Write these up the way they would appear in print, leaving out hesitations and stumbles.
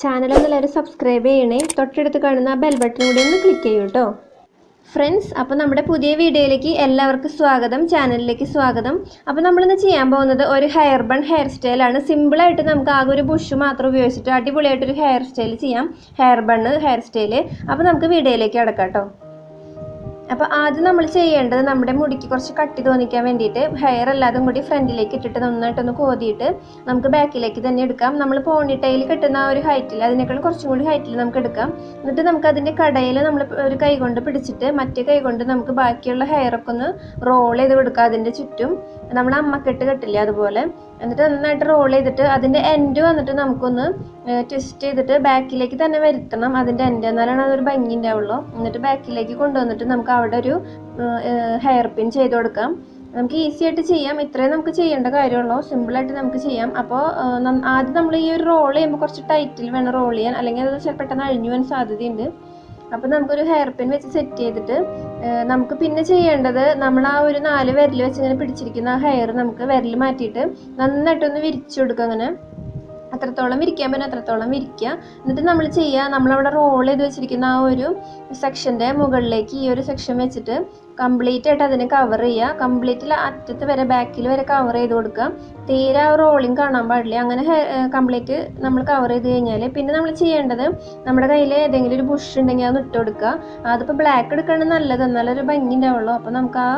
Channel ഒന്ന് എല്ലാവരും subscribe ചെയ്യണേ. തൊട്ടടുത്ത് കാണുന്ന ബെൽ ബട്ടൺ കൂടി ഒന്ന് ക്ലിക്ക് ചെയ്യൂ കേട്ടോ ഫ്രണ്ട്സ്. അപ്പോൾ നമ്മുടെ പുതിയ വീഡിയോയിലേക്ക് എല്ലാവർക്കും സ്വാഗതം, ചാനലിലേക്ക് സ്വാഗതം. അപ്പോൾ നമ്മളിന്ന് ചെയ്യാൻ പോകുന്നത് ഒരു ഹെയർ ബൺ ഹെയർ സ്റ്റൈലാണ്. സിമ്പിളായിട്ട് നമുക്ക് ആകെ ഒരു ബുഷ് മാത്രം ഉപയോഗിച്ചിട്ട് അടിപൊളിയായിട്ടൊരു ഹെയർ സ്റ്റൈൽ ചെയ്യാം, ഹെയർ ബണ്ണ് ഹെയർ സ്റ്റൈൽ. അപ്പോൾ നമുക്ക് വീഡിയോയിലേക്ക് കിടക്കാം കേട്ടോ. അപ്പോൾ ആദ്യം നമ്മൾ ചെയ്യേണ്ടത് നമ്മുടെ മുടിക്ക് കുറച്ച് കട്ടി തോന്നിക്കാൻ വേണ്ടിയിട്ട് ഹെയർ എല്ലാതും കൂടി ഫ്രണ്ടിലേക്ക് ഇട്ടിട്ട് നന്നായിട്ടൊന്ന് കോതിയിട്ട് നമുക്ക് ബാക്കിലേക്ക് തന്നെ എടുക്കാം. നമ്മൾ പോണിട്ടയിൽ കിട്ടുന്ന ആ ഒരു ഹൈറ്റിൽ, അതിനേക്കാളും കുറച്ചും കൂടി ഹൈറ്റിൽ നമുക്ക് എടുക്കാം. എന്നിട്ട് നമുക്ക് അതിൻ്റെ കടയിൽ നമ്മൾ ഒരു കൈ കൊണ്ട് പിടിച്ചിട്ട് മറ്റേ കൈ കൊണ്ട് നമുക്ക് ബാക്കിയുള്ള ഹെയറൊക്കെ ഒന്ന് റോൾ ചെയ്ത് കൊടുക്കുക അതിൻ്റെ ചുറ്റും. നമ്മൾ അമ്മക്കെട്ട് കെട്ടില്ലേ അതുപോലെ. എന്നിട്ട് നന്നായിട്ട് റോൾ ചെയ്തിട്ട് അതിൻ്റെ എൻഡ് വന്നിട്ട് നമുക്കൊന്ന് ട്വിസ്റ്റ് ചെയ്തിട്ട് ബാക്കിലേക്ക് തന്നെ വരുത്തണം അതിൻ്റെ എൻഡ്, എന്നാലാണ് അതൊരു ഭംഗി ഉണ്ടാവുള്ളൂ. എന്നിട്ട് ബാക്കിലേക്ക് കൊണ്ടുവന്നിട്ട് നമുക്ക് അവിടെ ഒരു ഹെയർ പിൻ ചെയ്ത് കൊടുക്കാം. നമുക്ക് ഈസി ആയിട്ട് ചെയ്യാം, ഇത്രയും നമുക്ക് ചെയ്യേണ്ട കാര്യമുള്ളൂ, സിമ്പിളായിട്ട് നമുക്ക് ചെയ്യാം. അപ്പോൾ ആദ്യം നമ്മൾ ഈ ഒരു റോൾ ചെയ്യുമ്പോൾ കുറച്ച് ടൈറ്റിൽ വേണം റോൾ ചെയ്യാൻ, അല്ലെങ്കിൽ അത് പെട്ടെന്ന് അഴിഞ്ഞു പോകാൻ സാധ്യതയുണ്ട്. അപ്പോൾ നമുക്കൊരു ഹെയർ പിൻ വെച്ച് സെറ്റ് ചെയ്തിട്ട് നമുക്ക് പിന്നെ ചെയ്യേണ്ടത് നമ്മൾ ആ ഒരു 4 വിരൽ വെച്ച് ഇങ്ങനെ പിടിച്ചിരിക്കുന്ന ആ ഹെയർ നമുക്ക് വിരൽ മാറ്റിയിട്ട് നന്നായിട്ടൊന്ന് വിരിച്ചു കൊടുക്കുക. അങ്ങനെ അത്രത്തോളം വിരിക്കാൻ പറ്റും അത്രത്തോളം വിരിക്കുക. എന്നിട്ട് നമ്മൾ ചെയ്യുക, നമ്മളവിടെ റോൾ ചെയ്ത് വെച്ചിരിക്കുന്ന ആ ഒരു സെക്ഷൻ്റെ മുകളിലേക്ക് ഈ ഒരു സെക്ഷൻ വെച്ചിട്ട് കംപ്ലീറ്റ് ആയിട്ട് അതിനെ കവർ ചെയ്യുക. കംപ്ലീറ്റിൽ അറ്റത്ത് വരെ ബാക്കിൽ വരെ കവർ ചെയ്ത് കൊടുക്കുക. തീരെ ആ റോളിങ് കാണാൻ പാടില്ല. അങ്ങനെ കംപ്ലീറ്റ് നമ്മൾ കവർ ചെയ്ത് കഴിഞ്ഞാൽ പിന്നെ നമ്മൾ ചെയ്യേണ്ടത് നമ്മുടെ കയ്യിൽ ഏതെങ്കിലും ഒരു ബുഷ് ഉണ്ടെങ്കിൽ അത് ഇട്ട് കൊടുക്കുക. അതിപ്പോൾ ബ്ലാക്ക് എടുക്കുകയാണെങ്കിൽ നല്ലത്, എന്നാലൊരു ഭംഗി ഉണ്ടാവുള്ളൂ. അപ്പോൾ നമുക്ക് ആ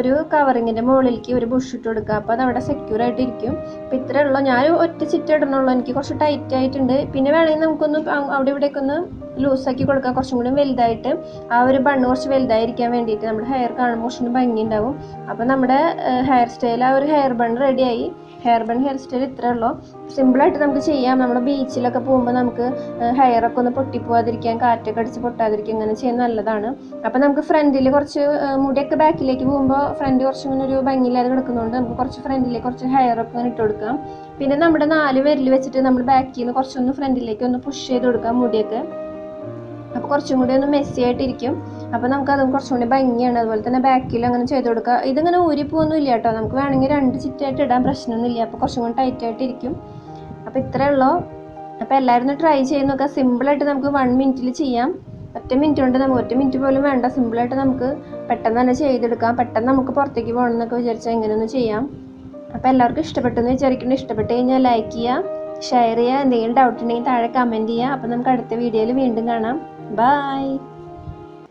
ഒരു കവറിങ്ങിൻ്റെ മുകളിലേക്ക് ഒരു ബുഷ് ഇട്ട് കൊടുക്കുക. അപ്പോൾ അതവിടെ സെക്യൂർ ആയിട്ട് ഇരിക്കും. അപ്പോൾ ഇത്രയേ ഉള്ളൂ. ഞാൻ ഒറ്റ ചിറ്റ ഇടണുള്ളൂ, എനിക്ക് കുറച്ച് ടൈറ്റ് ആയിട്ടുണ്ട്. പിന്നെ വേണമെങ്കിൽ നമുക്കൊന്ന് അവിടെ ഇവിടേക്ക് ഒന്ന് ലൂസാക്കി കൊടുക്കുക, കുറച്ചും കൂടി വലുതായിട്ട്. ആ ഒരു ബണ്ണ് കുറച്ച് വലുതായിരിക്കാൻ വേണ്ടിയിട്ട് നമ്മുടെ ഹെയർ കാണുമ്പോൾ കുറച്ചുകൂടി ഭംഗി ഉണ്ടാവും. അപ്പോൾ നമ്മുടെ ഹെയർ സ്റ്റൈൽ ആ ഒരു ഹെയർ ബൺ റെഡിയായി. ഹെയർ ബൺ ഹെയർ സ്റ്റൈൽ ഇത്രയേ ഉള്ളൂ, സിമ്പിളായിട്ട് നമുക്ക് ചെയ്യാം. നമ്മുടെ ബീച്ചിലൊക്കെ പോകുമ്പോൾ നമുക്ക് ഹെയറൊക്കെ ഒന്ന് പൊട്ടിപ്പോവാതിരിക്കാൻ, കാറ്റൊക്കെ അടിച്ച് പൊട്ടാതിരിക്കാൻ ഇങ്ങനെ ചെയ്യാൻ നല്ലതാണ്. അപ്പോൾ നമുക്ക് ഫ്രണ്ടിൽ കുറച്ച് മുടിയൊക്കെ ബാക്കിലേക്ക് പോകുമ്പോൾ ഫ്രണ്ട് കുറച്ചും ഇങ്ങനെ ഒരു ഭംഗിയില്ലാതെ കിടക്കുന്നതുകൊണ്ട് നമുക്ക് കുറച്ച് ഫ്രണ്ടിലേക്ക് കുറച്ച് ഹെയറൊക്കെ ഇങ്ങനെ ഇട്ട് കൊടുക്കാം. പിന്നെ നമ്മുടെ 4 വിരൽ വെച്ചിട്ട് നമ്മൾ ബാക്കിൽ നിന്ന് കുറച്ചൊന്ന് ഫ്രണ്ടിലേക്ക് ഒന്ന് പുഷ് ചെയ്ത് കൊടുക്കാം മുടിയൊക്കെ. അപ്പോൾ കുറച്ചും കൂടി ഒന്ന് മെസ്സി ആയിട്ടിരിക്കും. അപ്പോൾ നമുക്ക് അതും കുറച്ചും കൂടി ഭംഗിയാണ്. അതുപോലെ തന്നെ ബാക്കിൽ അങ്ങനെ ചെയ്ത് കൊടുക്കുക. ഇതിങ്ങനെ ഊരിപ്പോന്നും ഇല്ല കേട്ടോ, നമുക്ക് വേണമെങ്കിൽ 2 ചിറ്റായിട്ട് ഇടാൻ പ്രശ്നമൊന്നുമില്ല. അപ്പോൾ കുറച്ചും കൂടി ടൈറ്റായിട്ടിരിക്കും. അപ്പോൾ ഇത്രയേ ഉള്ളൂ. അപ്പോൾ എല്ലാവരും ഒന്ന് ട്രൈ ചെയ്ത് നോക്കുക. സിമ്പിളായിട്ട് നമുക്ക് 1 മിനിറ്റിൽ ചെയ്യാം. 1 മിനിറ്റ് കൊണ്ട് നമുക്ക് 1 മിനിറ്റ് പോലും വേണ്ട, സിമ്പിളായിട്ട് നമുക്ക് പെട്ടെന്ന് തന്നെ ചെയ്തെടുക്കാം. പെട്ടെന്ന് നമുക്ക് പുറത്തേക്ക് പോകണം എന്നൊക്കെ വിചാരിച്ചാൽ ഇങ്ങനെയൊന്ന് ചെയ്യാം. അപ്പോൾ എല്ലാവർക്കും ഇഷ്ടപ്പെട്ടെന്ന് വിചാരിക്കുന്നു. ഇഷ്ടപ്പെട്ട് കഴിഞ്ഞാൽ ലൈക്ക് ചെയ്യുക, ഷെയർ ചെയ്യുക, എന്തെങ്കിലും ഡൗട്ട് ഉണ്ടെങ്കിൽ താഴെ കമൻറ്റ് ചെയ്യുക. അപ്പോൾ നമുക്ക് അടുത്ത വീഡിയോയിൽ വീണ്ടും കാണാം. Bye.